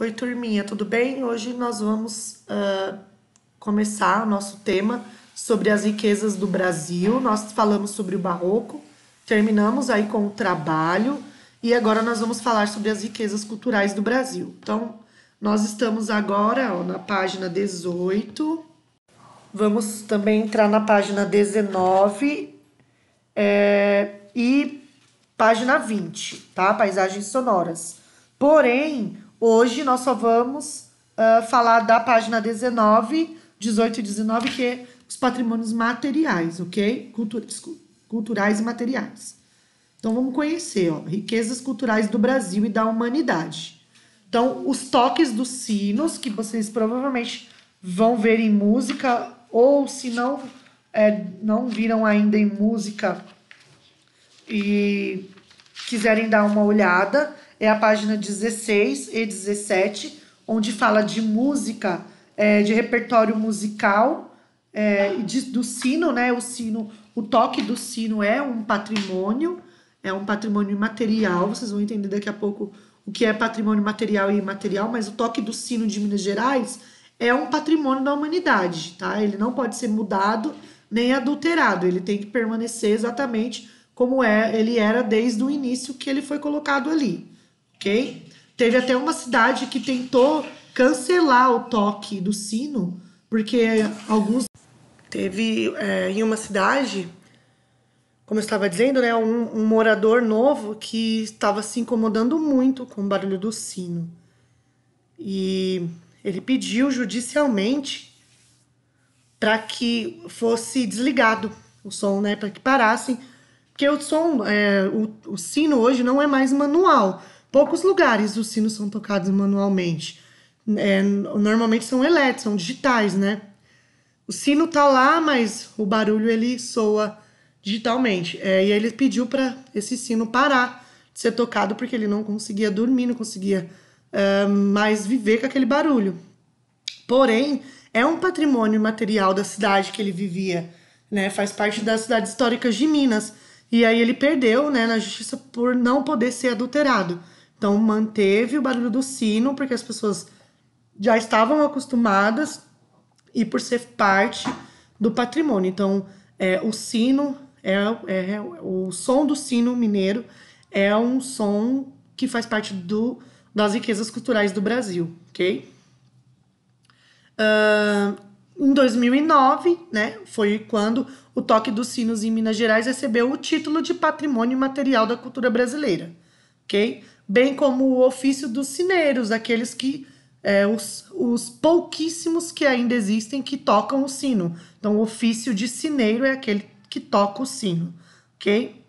Oi, turminha, tudo bem? Hoje nós vamos começar o nosso tema sobre as riquezas do Brasil. Nós falamos sobre o Barroco, terminamos aí com o trabalho e agora nós vamos falar sobre as riquezas culturais do Brasil. Então, nós estamos agora na página 18, vamos também entrar na página 19 e página 20, tá? Paisagens sonoras. Porém, hoje nós só vamos falar da página 19, 18 e 19, que é os patrimônios materiais, ok? Culturais e materiais. Então, vamos conhecer, ó, riquezas culturais do Brasil e da humanidade. Então, os toques dos sinos, que vocês provavelmente vão ver em música, ou se não, não viram ainda em música, e quiserem dar uma olhada, é a página 16 e 17, onde fala de música, de repertório musical, do sino, né? O toque do sino é um patrimônio imaterial. Vocês vão entender daqui a pouco o que é patrimônio material e imaterial, mas o toque do sino de Minas Gerais é um patrimônio da humanidade, tá? Ele não pode ser mudado nem adulterado, ele tem que permanecer exatamente como ele era desde o início que ele foi colocado ali, ok? Teve até uma cidade que tentou cancelar o toque do sino, porque teve em uma cidade, como eu estava dizendo, né, um morador novo que estava se incomodando muito com o barulho do sino. E ele pediu judicialmente para que fosse desligado o som, né, para que parassem, porque o som, o sino hoje não é mais manual. Poucos lugares os sinos são tocados manualmente. Normalmente são elétricos, são digitais, né? O sino tá lá, mas o barulho ele soa digitalmente. E aí ele pediu para esse sino parar de ser tocado porque ele não conseguia dormir, não conseguia mais viver com aquele barulho. Porém, é um patrimônio material da cidade que ele vivia, né? Faz parte das cidades históricas de Minas. E aí ele perdeu, né, na justiça por não poder ser adulterado. Então manteve o barulho do sino, porque as pessoas já estavam acostumadas e por ser parte do patrimônio. Então o sino, o som do sino mineiro é um som que faz parte das riquezas culturais do Brasil, ok? Em 2009, né, foi quando o toque dos sinos em Minas Gerais recebeu o título de Patrimônio Imaterial da Cultura Brasileira, ok? Bem como o ofício dos sineiros, aqueles que os pouquíssimos que ainda existem que tocam o sino. Então, o ofício de sineiro é aquele que toca o sino, ok?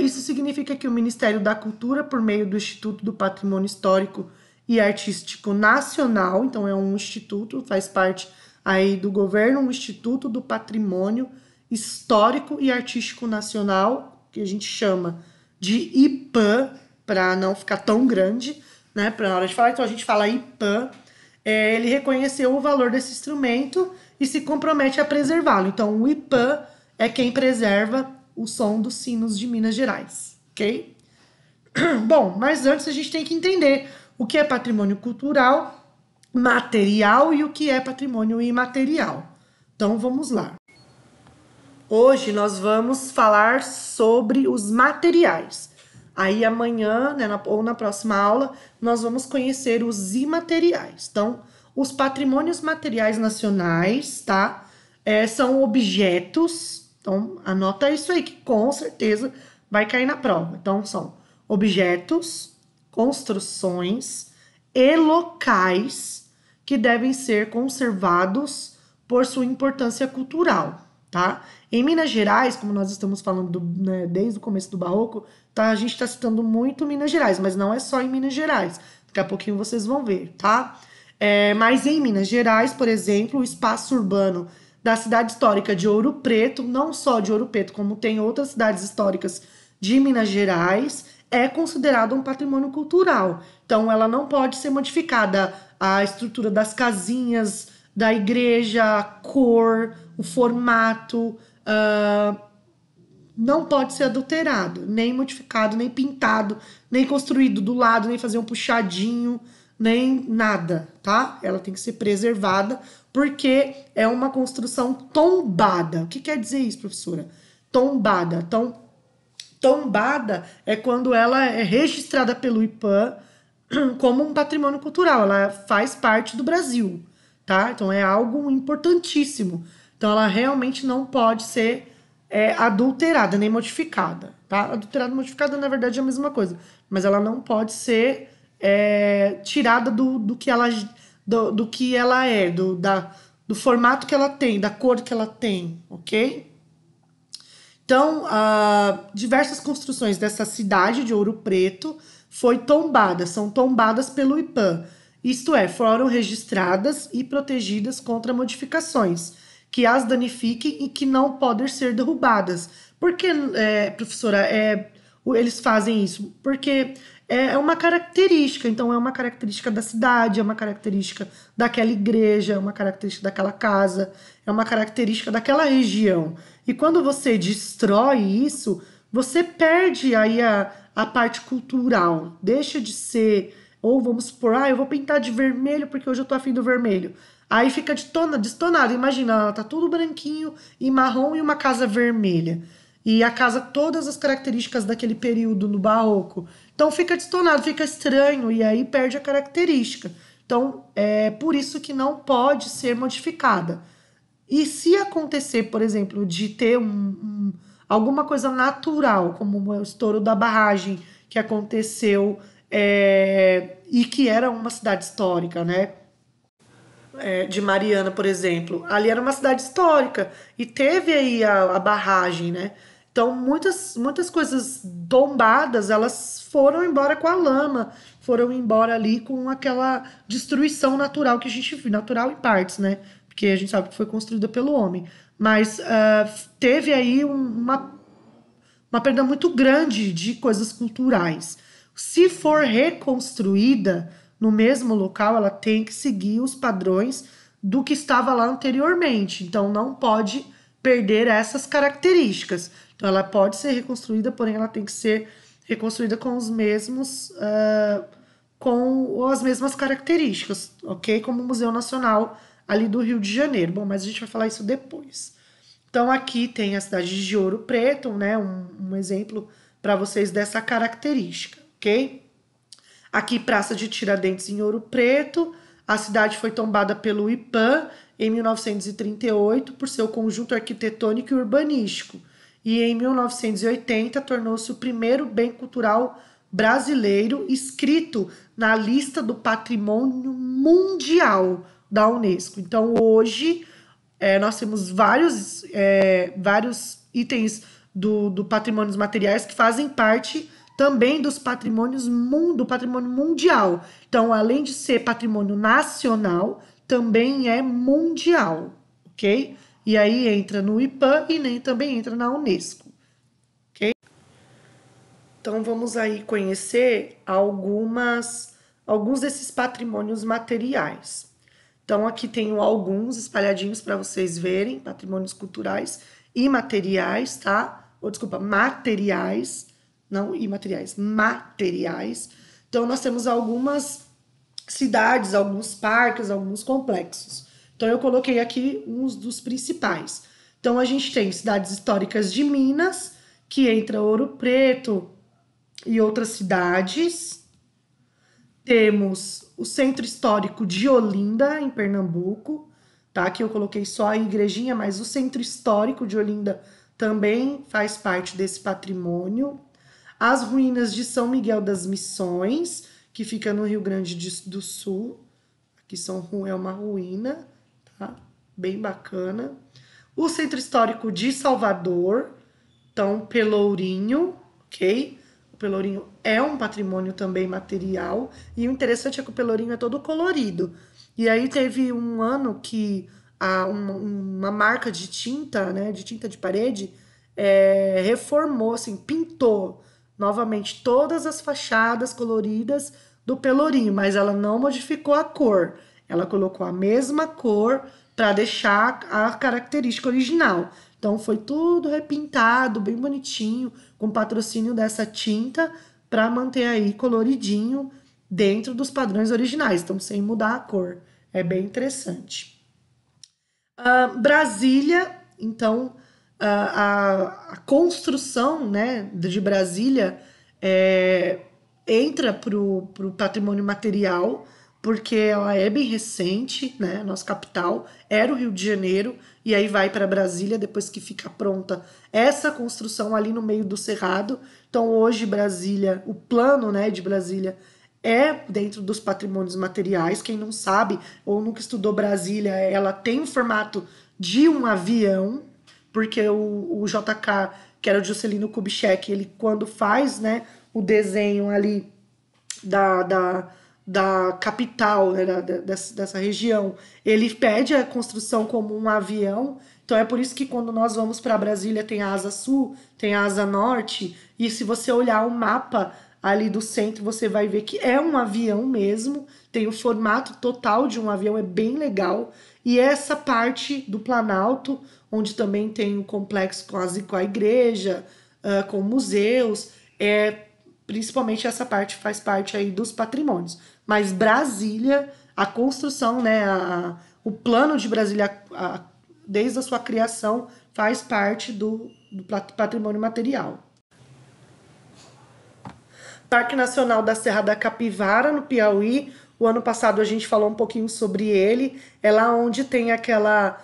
Isso significa que o Ministério da Cultura, por meio do Instituto do Patrimônio Histórico e Artístico Nacional, então é um instituto, faz parte aí do governo, um Instituto do Patrimônio Histórico e Artístico Nacional, que a gente chama de IPAN, para não ficar tão grande, né, para hora de falar, então a gente fala IPAN. Ele reconheceu o valor desse instrumento e se compromete a preservá-lo. Então o IPAN é quem preserva o som dos sinos de Minas Gerais, ok? Bom, mas antes a gente tem que entender o que é patrimônio cultural, material e o que é patrimônio imaterial. Então vamos lá. Hoje nós vamos falar sobre os materiais. Aí amanhã, né, ou na próxima aula, nós vamos conhecer os imateriais. Então, os patrimônios materiais nacionais, tá? São objetos. Então, anota isso aí que com certeza vai cair na prova. Então, são objetos, construções e locais que devem ser conservados por sua importância cultural, tá? Em Minas Gerais, como nós estamos falando né, desde o começo do Barroco, tá? A gente está citando muito Minas Gerais, mas não é só em Minas Gerais. Daqui a pouquinho vocês vão ver, tá? Mas em Minas Gerais, por exemplo, o espaço urbano da cidade histórica de Ouro Preto, não só de Ouro Preto, como tem outras cidades históricas de Minas Gerais, é considerado um patrimônio cultural. Então, ela não pode ser modificada. A estrutura das casinhas, da igreja, a cor, o formato, não pode ser adulterado, nem modificado, nem pintado, nem construído do lado, nem fazer um puxadinho, nem nada, tá? Ela tem que ser preservada porque é uma construção tombada. O que quer dizer isso, professora? Tombada. Então, tombada é quando ela é registrada pelo IPAM como um patrimônio cultural, ela faz parte do Brasil, tá? Então é algo importantíssimo. Então ela realmente não pode ser adulterada nem modificada, tá? Adulterada e modificada na verdade é a mesma coisa, mas ela não pode ser tirada do que ela do que ela é, do formato que ela tem, da cor que ela tem, ok? Então, diversas construções dessa cidade de Ouro Preto são tombadas pelo IPAM. Isto é, foram registradas e protegidas contra modificações que as danifiquem e que não podem ser derrubadas. Por que, professora, eles fazem isso? Porque é uma característica, então é uma característica da cidade, é uma característica daquela igreja, é uma característica daquela casa, é uma característica daquela região. E quando você destrói isso, você perde aí a parte cultural, deixa de ser, ou vamos supor, eu vou pintar de vermelho porque hoje eu tô afim do vermelho. Aí fica destonado, imagina, tá tudo branquinho e marrom e uma casa vermelha. E a casa, todas as características daquele período no barroco. Então fica destonado, fica estranho e aí perde a característica. Então é por isso que não pode ser modificada. E se acontecer, por exemplo, de ter alguma coisa natural, como o estouro da barragem que aconteceu e que era uma cidade histórica, né? De Mariana, por exemplo. Ali era uma cidade histórica e teve aí a barragem, né? Então, muitas coisas tombadas, elas foram embora com a lama, foram embora ali com aquela destruição natural que a gente viu, natural em partes, né? Porque a gente sabe que foi construída pelo homem. Mas teve aí uma perda muito grande de coisas culturais. Se for reconstruída no mesmo local, ela tem que seguir os padrões do que estava lá anteriormente. Então, não pode perder essas características. Então, ela pode ser reconstruída, porém, ela tem que ser reconstruída com os mesmos, com as mesmas características, ok? Como o Museu Nacional ali do Rio de Janeiro. Bom, mas a gente vai falar isso depois. Então, aqui tem a cidade de Ouro Preto, né? Um exemplo para vocês dessa característica, ok? Aqui, Praça de Tiradentes, em Ouro Preto. A cidade foi tombada pelo IPAM em 1938 por seu conjunto arquitetônico e urbanístico. E em 1980 tornou-se o primeiro bem cultural brasileiro inscrito na lista do Patrimônio Mundial da Unesco. Então, hoje, nós temos vários itens do patrimônios materiais que fazem parte também do patrimônio mundial. Então, além de ser patrimônio nacional, também é mundial, ok? E aí entra no IPAM e também entra na Unesco, ok? Então, vamos aí conhecer alguns desses patrimônios materiais. Então, aqui tenho alguns espalhadinhos para vocês verem, patrimônios culturais e materiais, tá? Desculpa, materiais, não imateriais, materiais. Então, nós temos algumas cidades, alguns parques, alguns complexos. Então, eu coloquei aqui uns dos principais. Então, a gente tem cidades históricas de Minas, que entra Ouro Preto e outras cidades. Temos o Centro Histórico de Olinda, em Pernambuco, tá? Aqui eu coloquei só a igrejinha, mas o Centro Histórico de Olinda também faz parte desse patrimônio. As ruínas de São Miguel das Missões, que fica no Rio Grande do Sul. Aqui é uma ruína, tá? Bem bacana. O Centro Histórico de Salvador, então Pelourinho, ok? O Pelourinho é um patrimônio também material. E o interessante é que o Pelourinho é todo colorido. E aí teve um ano que uma marca de tinta, né, de tinta de parede, reformou, assim, pintou novamente todas as fachadas coloridas do Pelourinho, mas ela não modificou a cor. Ela colocou a mesma cor para deixar a característica original. Então foi tudo repintado, bem bonitinho, com patrocínio dessa tinta, para manter aí coloridinho dentro dos padrões originais, então sem mudar a cor. É bem interessante. Brasília, então, a construção, né, de Brasília entra para o patrimônio material, porque ela é bem recente, né? Nossa capital era o Rio de Janeiro, e aí vai para Brasília depois que fica pronta essa construção ali no meio do Cerrado. Então, hoje, Brasília, o plano, né, de Brasília é dentro dos patrimônios materiais. Quem não sabe ou nunca estudou Brasília, ela tem o formato de um avião, porque o JK, que era o Juscelino Kubitschek, ele quando faz, né, o desenho ali da capital, né, dessa região, ele pede a construção como um avião. Então é por isso que quando nós vamos para Brasília tem a asa sul, tem a asa norte, e se você olhar o mapa ali do centro, você vai ver que é um avião mesmo, tem o formato total de um avião, é bem legal. E essa parte do Planalto, onde também tem um complexo com a igreja, com museus, principalmente essa parte faz parte aí dos patrimônios. Mas Brasília, a construção, né, o plano de Brasília, desde a sua criação, faz parte do patrimônio material. Parque Nacional da Serra da Capivara, no Piauí. O ano passado a gente falou um pouquinho sobre ele. É lá onde tem aquela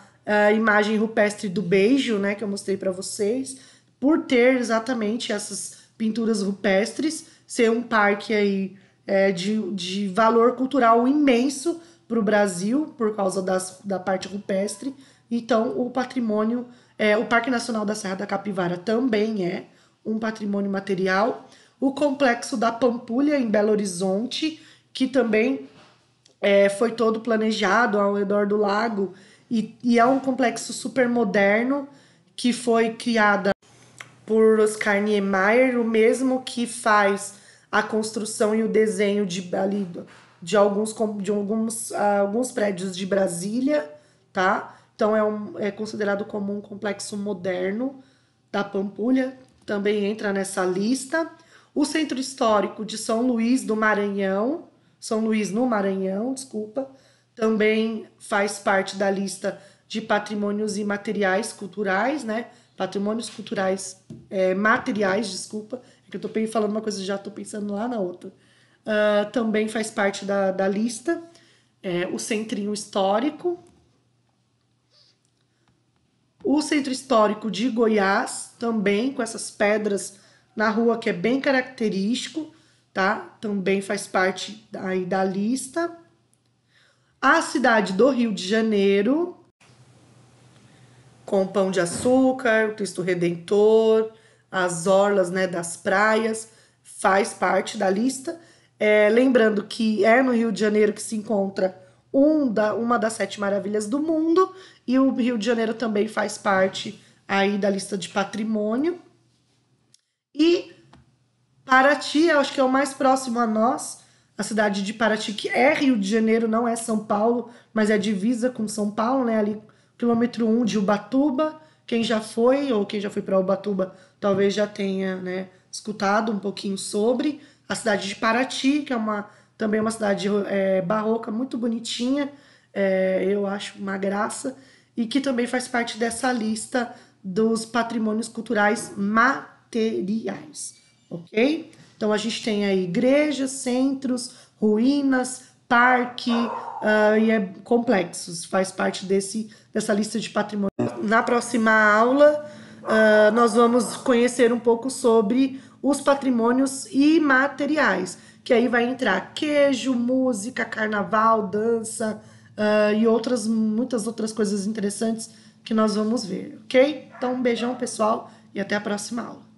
imagem rupestre do beijo, né, que eu mostrei para vocês. Por ter exatamente essas pinturas rupestres, ser um parque aí de valor cultural imenso para o Brasil, por causa da parte rupestre. Então, o patrimônio, o Parque Nacional da Serra da Capivara também é um patrimônio material. O Complexo da Pampulha, em Belo Horizonte, que também foi todo planejado ao redor do lago, e é um complexo super moderno, que foi criada por Oscar Niemeyer, o mesmo que faz a construção e o desenho de alguns prédios de Brasília, tá? Então é considerado como um complexo moderno da Pampulha, também entra nessa lista. O Centro Histórico de São Luís no Maranhão, desculpa, também faz parte da lista de patrimônios imateriais culturais, né? Patrimônios culturais materiais, desculpa, é que eu tô falando uma coisa e já tô pensando lá na outra. Também faz parte da lista. O Centrinho Histórico. O Centro Histórico de Goiás, também com essas pedras na rua, que é bem característico, tá? Também faz parte aí da lista. A cidade do Rio de Janeiro, com o Pão de Açúcar, o Cristo Redentor, as orlas, né, das praias, faz parte da lista. Lembrando que é no Rio de Janeiro que se encontra uma das 7 maravilhas do mundo, e o Rio de Janeiro também faz parte aí da lista de patrimônio. E Paraty, acho que é o mais próximo a nós, a cidade de Paraty, que é Rio de Janeiro, não é São Paulo, mas é divisa com São Paulo, né? Ali, quilômetro 1 de Ubatuba. Quem já foi ou quem já foi para Ubatuba talvez já tenha, né, escutado um pouquinho sobre a cidade de Paraty, que é também uma cidade barroca, muito bonitinha, eu acho uma graça, e que também faz parte dessa lista dos patrimônios culturais materiais, ok? Então a gente tem aí igrejas, centros, ruínas, parque e complexos, faz parte dessa lista de patrimônio. Na próxima aula, nós vamos conhecer um pouco sobre os patrimônios imateriais, que aí vai entrar queijo, música, carnaval, dança e muitas outras coisas interessantes que nós vamos ver, ok? Então um beijão, pessoal, e até a próxima aula.